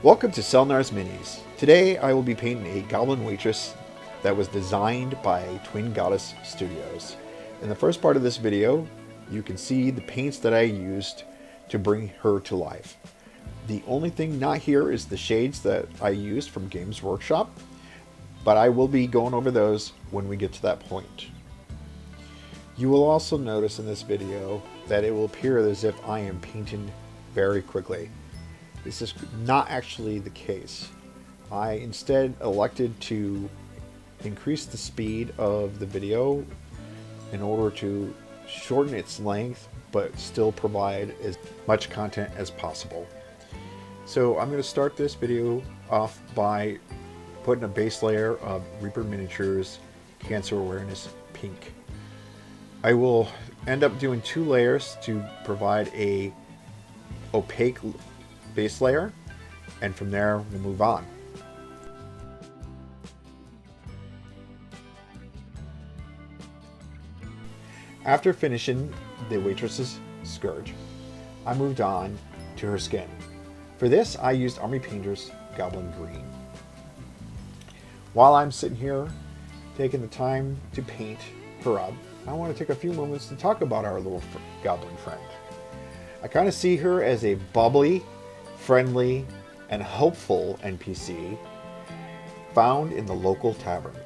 Welcome to Selnar's Minis. Today I will be painting a Goblin Waitress that was designed by Twin Goddess Studios. In the first part of this video, you can see the paints that I used to bring her to life. The only thing not here is the shades that I used from Games Workshop, but I will be going over those when we get to that point. You will also notice in this video that it will appear as if I am painting very quickly. This is not actually the case. I instead elected to increase the speed of the video in order to shorten its length but still provide as much content as possible. So I'm going to start this video off by putting a base layer of Reaper Miniatures Cancer Awareness Pink. I will end up doing 2 layers to provide a opaque base layer, and from there we'll move on. After finishing the waitress's skirt, I moved on to her skin. For this, I used Army Painter's Goblin Green. While I'm sitting here taking the time to paint her up, I want to take a few moments to talk about our little goblin friend. I kind of see her as a bubbly, friendly, and hopeful NPC found in the local tavern.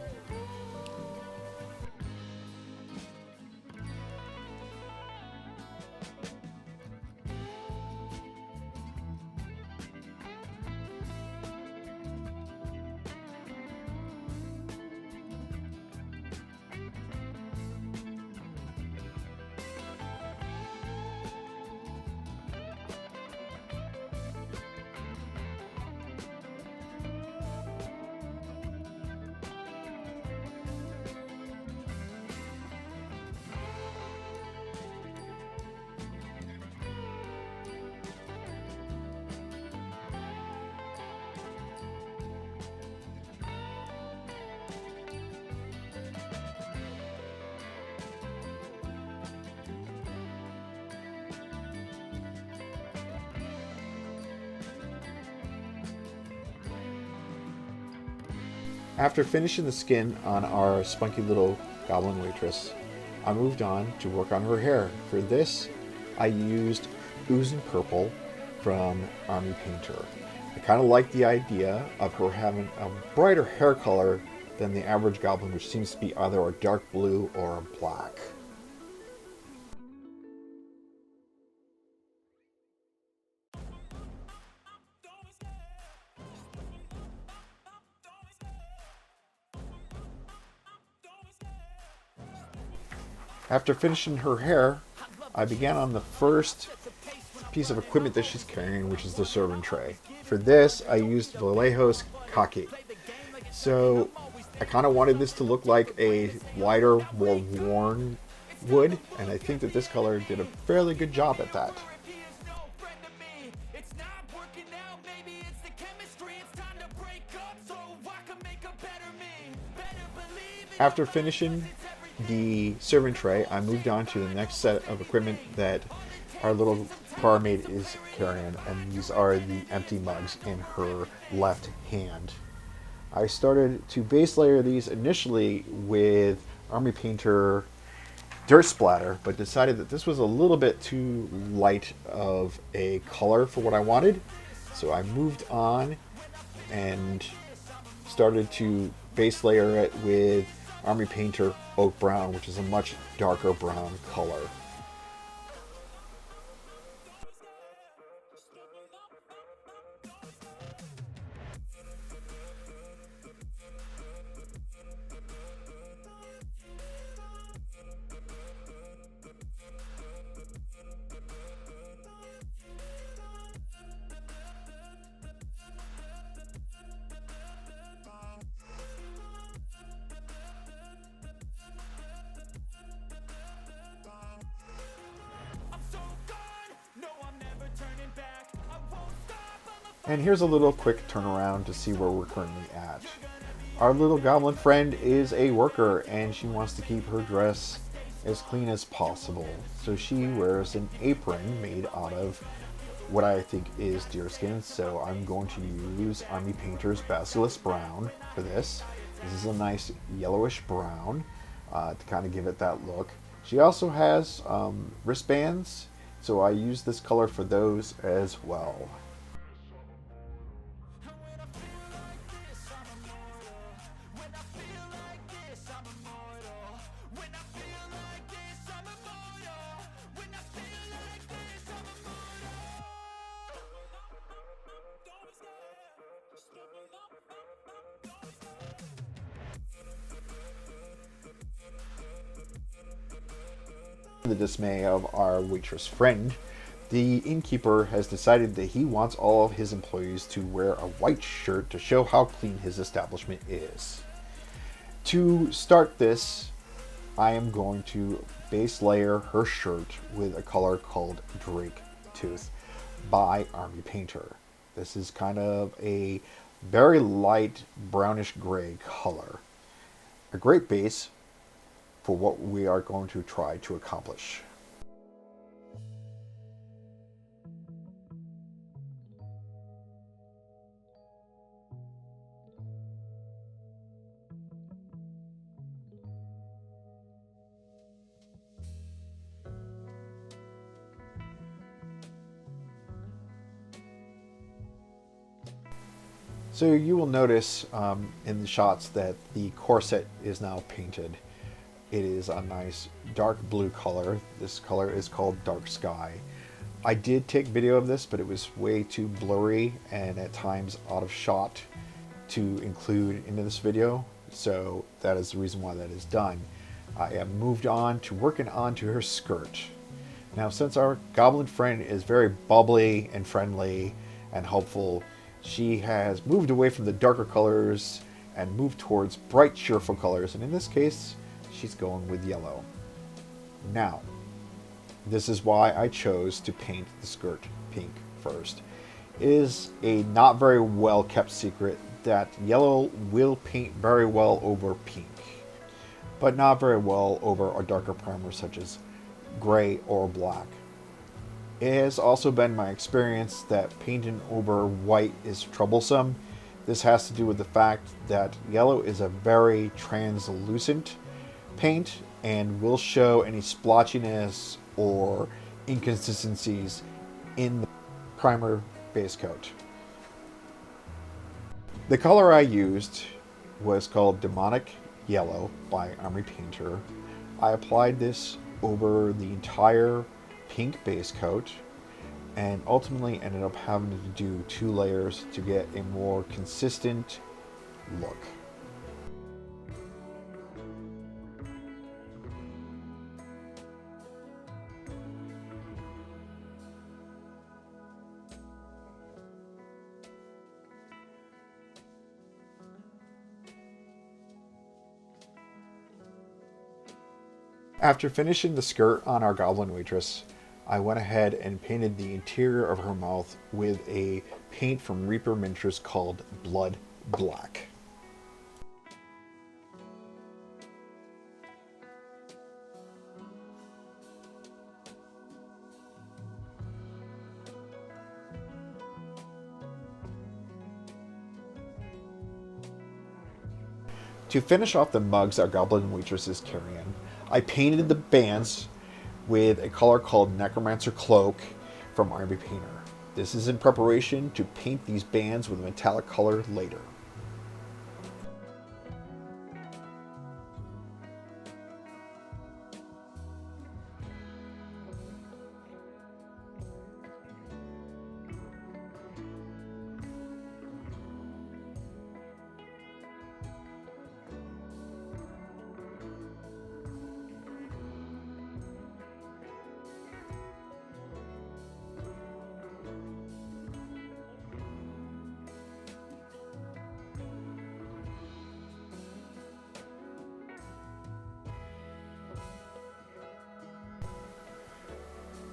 After finishing the skin on our spunky little Goblin Waitress, I moved on to work on her hair. For this, I used Oozing Purple from Army Painter. I kind of like the idea of her having a brighter hair color than the average goblin, which seems to be either a dark blue or a black. After finishing her hair, I began on the first piece of equipment that she's carrying, which is the serving tray. For this, I used Vallejo's Kaki. So I kind of wanted this to look like a lighter, more worn wood, and I think that this color did a fairly good job at that. After finishing the serving tray, I moved on to the next set of equipment that our little barmaid is carrying, and these are the empty mugs in her left hand. I started to base layer these initially with Army Painter Dirt Splatter, but decided that this was a little bit too light of a color for what I wanted, so I moved on and started to base layer it with Army Painter Oak Brown, which is a much darker brown color. And here's a little quick turnaround to see where we're currently at. Our little goblin friend is a worker, and she wants to keep her dress as clean as possible. So she wears an apron made out of what I think is deerskin, so I'm going to use Army Painter's Basilisk Brown for this. This is a nice yellowish brown to kind of give it that look. She also has wristbands, so I use this color for those as well. To the dismay of our waitress friend, the innkeeper has decided that he wants all of his employees to wear a white shirt to show how clean his establishment is. To start this, I am going to base layer her shirt with a color called Drake Tooth by Army Painter. This is kind of a very light brownish gray color. A great base for what we are going to try to accomplish. So you will notice in the shots that the corset is now painted. It is a nice dark blue color. This color is called Dark Sky. I did take video of this, but it was way too blurry and at times out of shot to include into this video. So that is the reason why that is done. I have moved on to working onto her skirt. Now, since our goblin friend is very bubbly and friendly and helpful, she has moved away from the darker colors and moved towards bright, cheerful colors. And in this case, she's going with yellow. Now, this is why I chose to paint the skirt pink first. It is a not very well kept secret that yellow will paint very well over pink, but not very well over a darker primer such as gray or black. It has also been my experience that painting over white is troublesome. This has to do with the fact that yellow is a very translucent paint and will show any splotchiness or inconsistencies in the primer base coat. The color I used was called Demonic Yellow by Army Painter. I applied this over the entire pink base coat and ultimately ended up having to do 2 layers to get a more consistent look. After finishing the skirt on our Goblin Waitress, I went ahead and painted the interior of her mouth with a paint from Reaper Miniatures called Blood Black. To finish off the mugs our Goblin Waitress is carrying, I painted the bands with a color called Necromancer Cloak from Army Painter. This is in preparation to paint these bands with a metallic color later.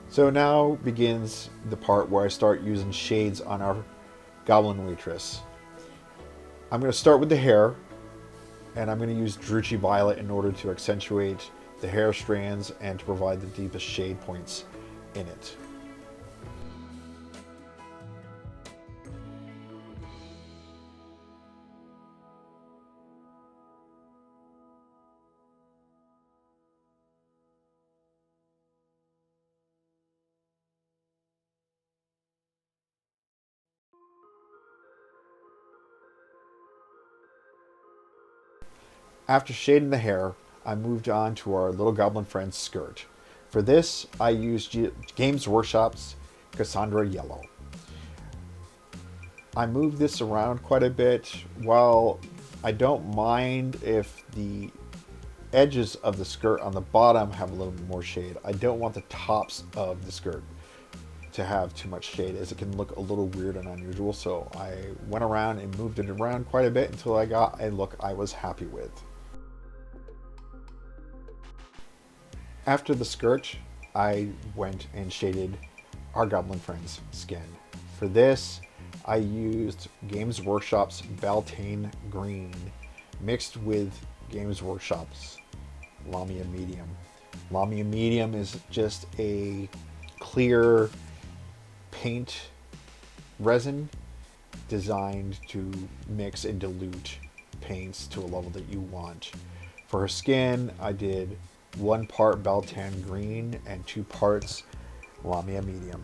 So now begins the part where I start using shades on our Goblin Waitress. I'm going to start with the hair, and I'm going to use Druchii Violet in order to accentuate the hair strands and to provide the deepest shade points in it. After shading the hair, I moved on to our little goblin friend's skirt. For this, I used Games Workshop's Cassandra Yellow. I moved this around quite a bit. While I don't mind if the edges of the skirt on the bottom have a little bit more shade, I don't want the tops of the skirt to have too much shade, as it can look a little weird and unusual. So I went around and moved it around quite a bit until I got a look I was happy with. After the skirt, I went and shaded our goblin friend's skin. For this, I used Games Workshop's Beltane Green mixed with Games Workshop's Lamia Medium. Lamia Medium is just a clear paint resin designed to mix and dilute paints to a level that you want. For her skin, I did 1 part Beltane Green and 2 parts Lamia Medium.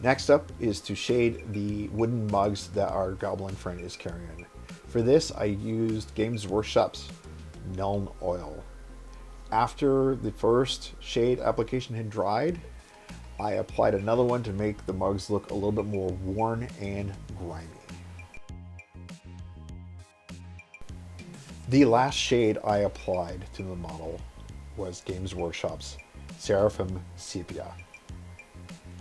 Next up is to shade the wooden mugs that our goblin friend is carrying. For this, I used Games Workshop's Milne Oil. After the first shade application had dried, I applied another one to make the mugs look a little bit more worn and grimy. The last shade I applied to the model was Games Workshop's Seraphim Sepia.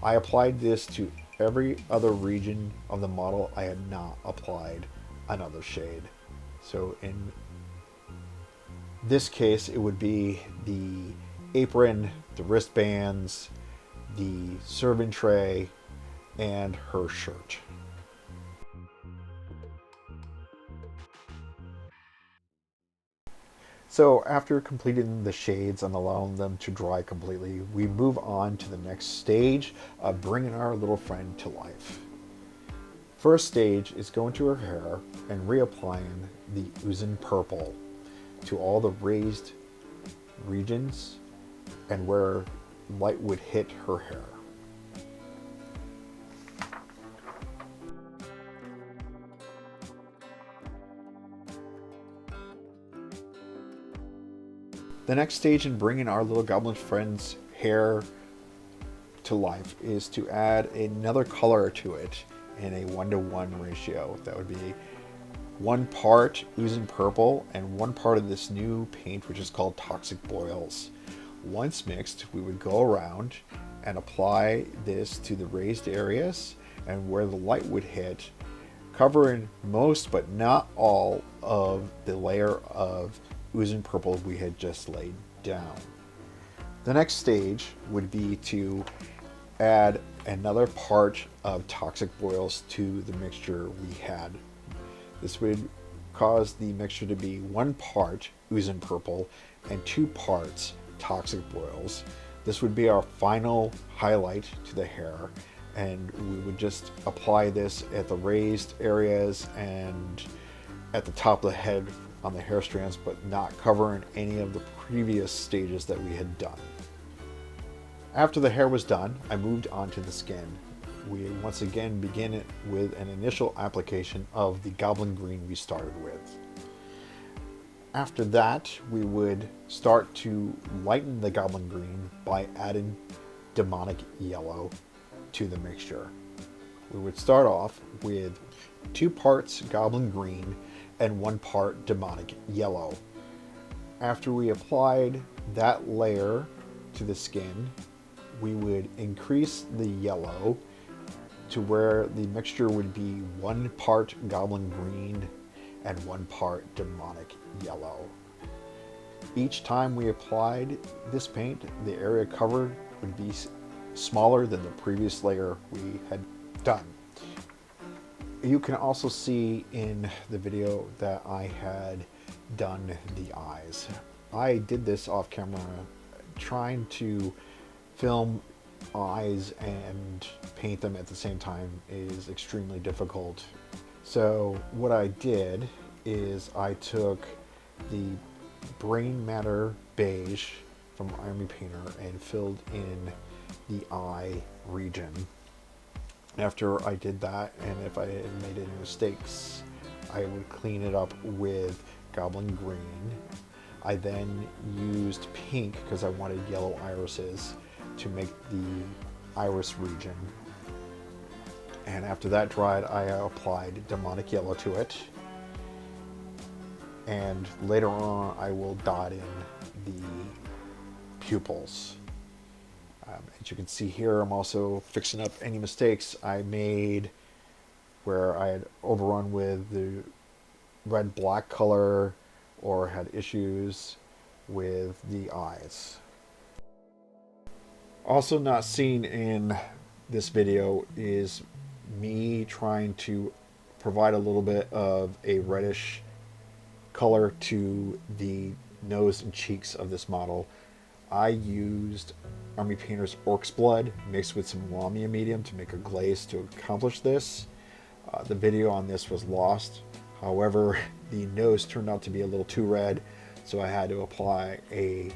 I applied this to every other region of the model. I had not applied another shade. So in this case, it would be the apron, the wristbands, the serving tray, and her shirt. So after completing the shades and allowing them to dry completely, we move on to the next stage of bringing our little friend to life. First stage is going to her hair and reapplying the oozing purple to all the raised regions and where light would hit her hair. The next stage in bringing our little goblin friend's hair to life is to add another color to it in a 1-to-1 ratio. That would be 1 part oozing purple and 1 part of this new paint, which is called Toxic Boils. Once mixed, we would go around and apply this to the raised areas and where the light would hit, covering most but not all of the layer of oozing purple we had just laid down. The next stage would be to add another part of Toxic Boils to the mixture we had. This would cause the mixture to be 1 part oozing purple and 2 parts Toxic Boils. This would be our final highlight to the hair, and we would just apply this at the raised areas and at the top of the head on the hair strands, but not covering any of the previous stages that we had done. After the hair was done, I moved on to the skin. We once again begin it with an initial application of the Goblin Green we started with. After that, we would start to lighten the Goblin Green by adding Demonic Yellow to the mixture. We would start off with 2 parts Goblin Green and 1 part Demonic Yellow. After we applied that layer to the skin, we would increase the yellow to where the mixture would be 1 part Goblin Green and 1 part Demonic Yellow. Each time we applied this paint, the area covered would be smaller than the previous layer we had done. You can also see in the video that I had done the eyes. I did this off camera. Trying to film eyes and paint them at the same time is extremely difficult. So what I did is I took the Brain Matter Beige from Army Painter and filled in the eye region. After I did that, and if I had made any mistakes, I would clean it up with Goblin Green. I then used pink because I wanted yellow irises to make the iris region. And after that dried, I applied demonic yellow to it. And later on, I will dot in the pupils. As you can see here, I'm also fixing up any mistakes I made where I had overrun with the red-black color or had issues with the eyes. Also not seen in this video is me trying to provide a little bit of a reddish color to the nose and cheeks of this model. I used Army Painter's Orc's Blood mixed with some Lamia medium to make a glaze to accomplish this. The video on this was lost. However, the nose turned out to be a little too red, so I had to apply a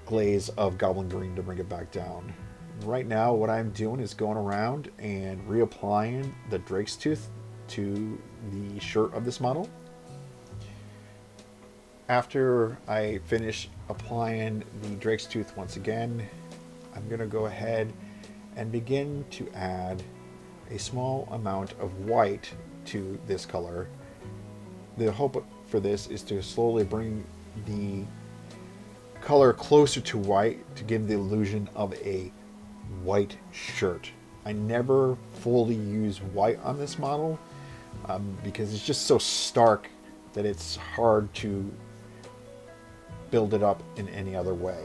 glaze of Goblin Green to bring it back down. Right now, what I'm doing is going around and reapplying the Drake's Tooth to the shirt of this model. After I finish applying the Drake's Tooth once again, I'm going to go ahead and begin to add a small amount of white to this color. The hope for this is to slowly bring the color closer to white to give the illusion of a white shirt. I never fully use white on this model because it's just so stark that it's hard to build it up in any other way.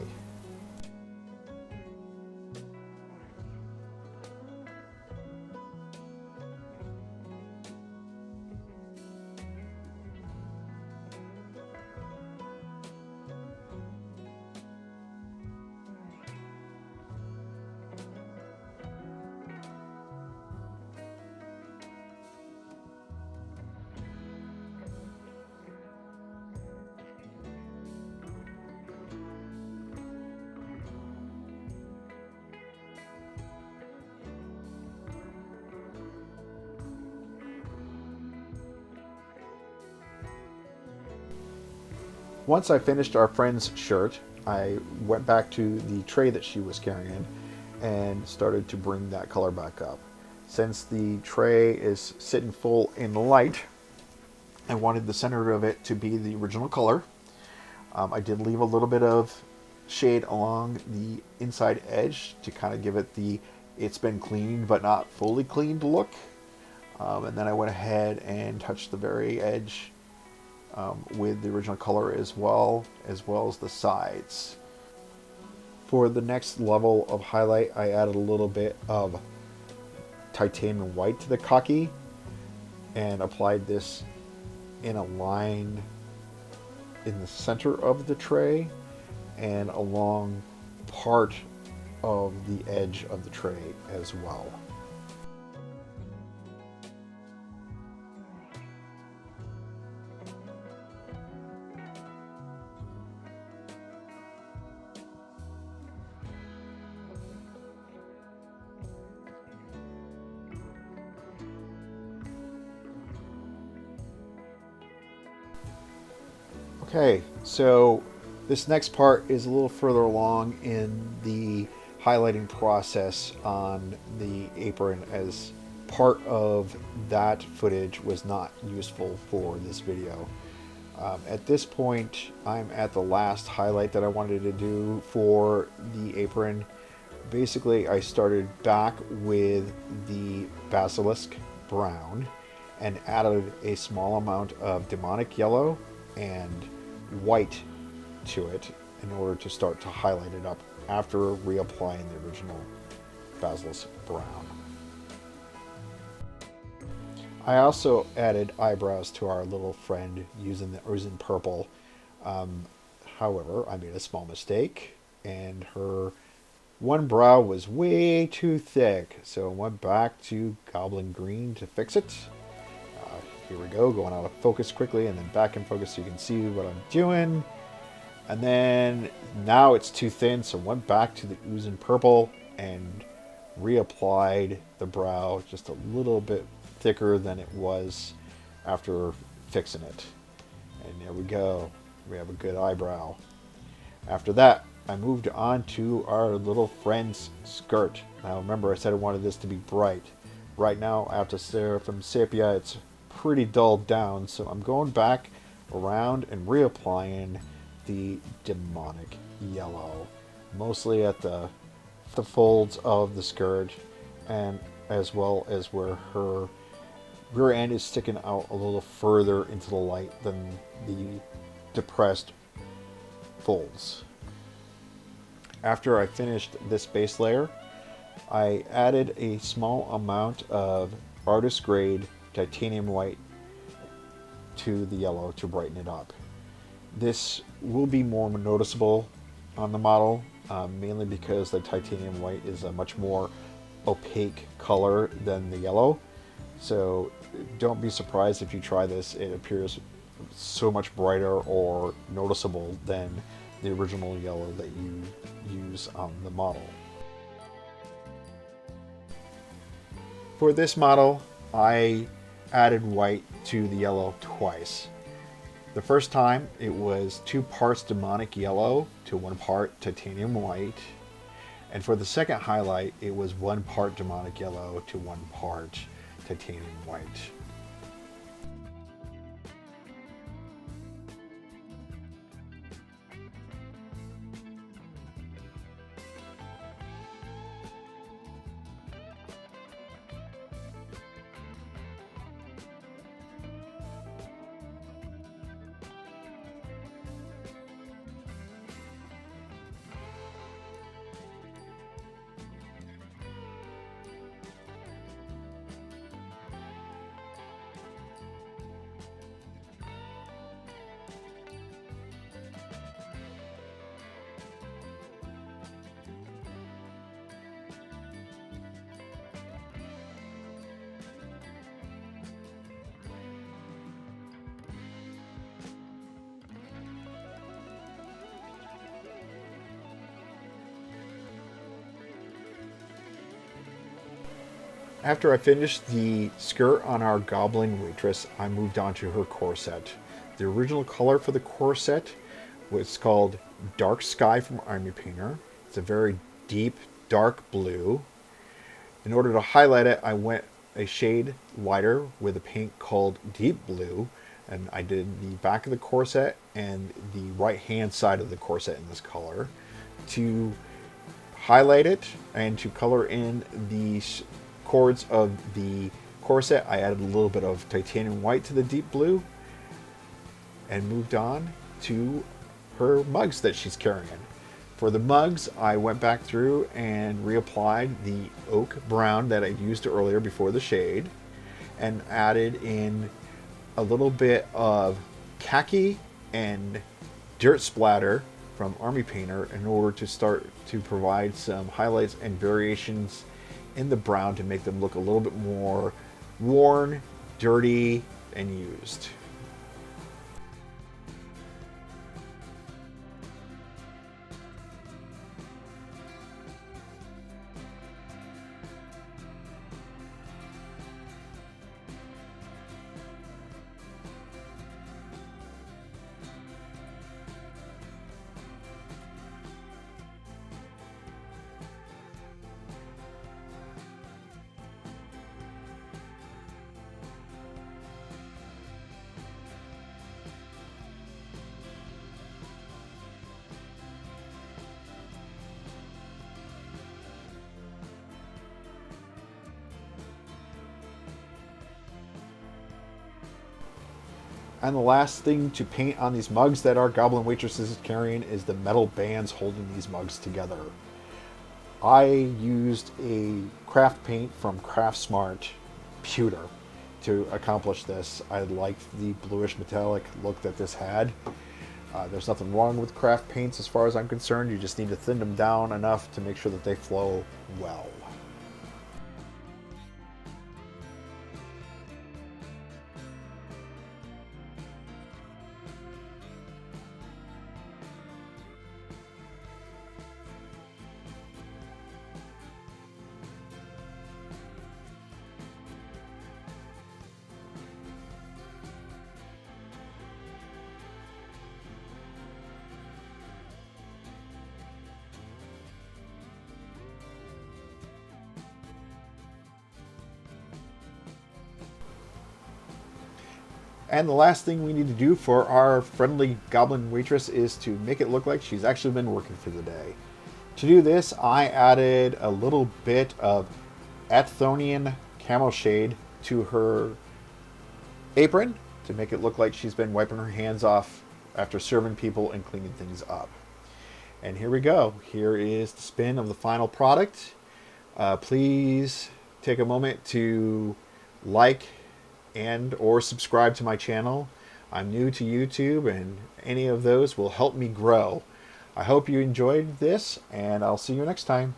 Once I finished our friend's shirt, I went back to the tray that she was carrying and started to bring that color back up. Since the tray is sitting full in light, I wanted the center of it to be the original color. I did leave a little bit of shade along the inside edge to kind of give it the it's been cleaned but not fully cleaned look. And then I went ahead and touched the very edge with the original color as well as the sides. For the next level of highlight, I added a little bit of titanium white to the khaki and applied this in a line in the center of the tray and along part of the edge of the tray as well. Okay, so this next part is a little further along in the highlighting process on the apron, as part of that footage was not useful for this video. At this point, I'm at the last highlight that I wanted to do for the apron. Basically, I started back with the basilisk brown and added a small amount of demonic yellow and white to it in order to start to highlight it up after reapplying the original basilisk brown. I also added eyebrows to our little friend using the Oozing Purple. However, I made a small mistake and her one brow was way too thick, so I went back to Goblin Green to fix it. Here we go, going out of focus quickly and then back in focus so you can see what I'm doing. And then now it's too thin, so went back to the Oozing Purple and reapplied the brow just a little bit thicker than it was after fixing it. And there we go. We have a good eyebrow. After that, I moved on to our little friend's skirt. Now remember, I said I wanted this to be bright. Right now, after from sepia, it's pretty dulled down, so I'm going back around and reapplying the demonic yellow, mostly at the folds of the skirt, and as well as where her rear end is sticking out a little further into the light than the depressed folds. After I finished this base layer, I added a small amount of artist grade titanium white to the yellow to brighten it up. This will be more noticeable on the model, mainly because the titanium white is a much more opaque color than the yellow. So don't be surprised if you try this. It appears so much brighter or noticeable than the original yellow that you use on the model. For this model, I added white to the yellow twice. The first time it was 2 parts demonic yellow to 1 part titanium white. And for the second highlight, it was 1 part demonic yellow to 1 part titanium white. After I finished the skirt on our Goblin Waitress, I moved on to her corset. The original color for the corset was called Dark Sky from Army Painter. It's a very deep, dark blue. In order to highlight it, I went a shade lighter with a paint called Deep Blue, and I did the back of the corset and the right-hand side of the corset in this color. To highlight it and to color in the cords of the corset, I added a little bit of titanium white to the deep blue and moved on to her mugs that she's carrying. For the mugs, I went back through and reapplied the oak brown that I used earlier before the shade and added in a little bit of khaki and dirt splatter from Army Painter in order to start to provide some highlights and variations in the brown to make them look a little bit more worn, dirty, and used. And the last thing to paint on these mugs that our Goblin Waitress is carrying is the metal bands holding these mugs together. I used a craft paint from Craft Smart Pewter to accomplish this. I liked the bluish metallic look that this had. There's nothing wrong with craft paints as far as I'm concerned. You just need to thin them down enough to make sure that they flow well. And the last thing we need to do for our friendly goblin waitress is to make it look like she's actually been working for the day. To do this, I added a little bit of Athonian camel shade to her apron to make it look like she's been wiping her hands off after serving people and cleaning things up. And here we go. Here is the spin of the final product. Please take a moment to like and or subscribe to my channel. I'm new to YouTube, and any of those will help me grow. I hope you enjoyed this, and I'll see you next time.